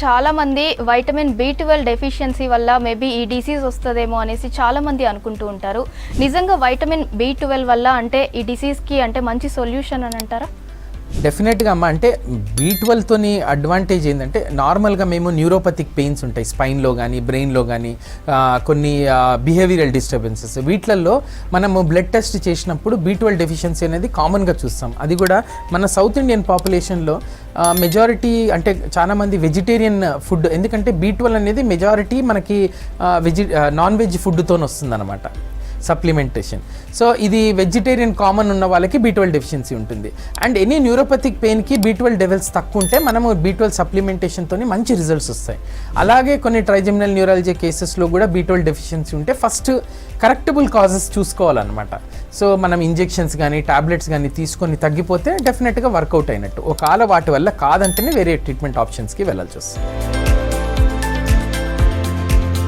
చాలామంది vitamin B12 deficiency వల్ల maybe ఈ డిసీజ్ వస్తుందేమో అనేసి చాలామంది అనుకుంటూ ఉంటారు. నిజంగా వైటమిన్ B12 వల్ల అంటే ఈ డిసీజ్కి అంటే మంచి సొల్యూషన్ అని అంటారా? డెఫినెట్గా అమ్మ. అంటే B12తోని అడ్వాంటేజ్ ఏంటంటే నార్మల్గా మేము న్యూరోపతిక్ పెయిన్స్ ఉంటాయి స్పైన్లో కానీ బ్రెయిన్లో కానీ కొన్ని బిహేవియరల్ డిస్టర్బెన్సెస్ వీటిల్లో మనము బ్లడ్ టెస్ట్ చేసినప్పుడు B12 డెఫిషియన్సీ అనేది కామన్గా చూస్తాం. అది కూడా మన సౌత్ ఇండియన్ పాపులేషన్లో మెజారిటీ అంటే చాలామంది వెజిటేరియన్ ఫుడ్, ఎందుకంటే B12 అనేది మెజారిటీ మనకి నాన్ వెజ్ ఫుడ్తో వస్తుందన్నమాట సప్లిమెంటేషన్. సో ఇది వెజిటేరియన్ కామన్ ఉన్న వాళ్ళకి B12 డెఫిషియన్సీ ఉంటుంది. అండ్ ఎనీ న్యూరోపతిక్ పెయిన్కి B12 లెవెల్స్ తక్కువ ఉంటే మనము B12 సప్లిమెంటేషన్తో మంచి రిజల్ట్స్ వస్తాయి. అలాగే కొన్ని ట్రైజెమినల్ న్యూరాలజీ కేసెస్లో కూడా B12 డెఫిషియన్సీ ఉంటే ఫస్ట్ కరెక్టబుల్ కాజెస్ చూసుకోవాలన్నమాట. సో మనం ఇంజెక్షన్స్ కానీ టాబ్లెట్స్ కానీ తీసుకొని తగ్గిపోతే డెఫినెట్గా వర్కౌట్ అయినట్టు. ఒకవేళ వాటి వల్ల కాదంటేనే వేరే ట్రీట్మెంట్ ఆప్షన్స్కి వెళ్ళాల్సి వస్తుంది.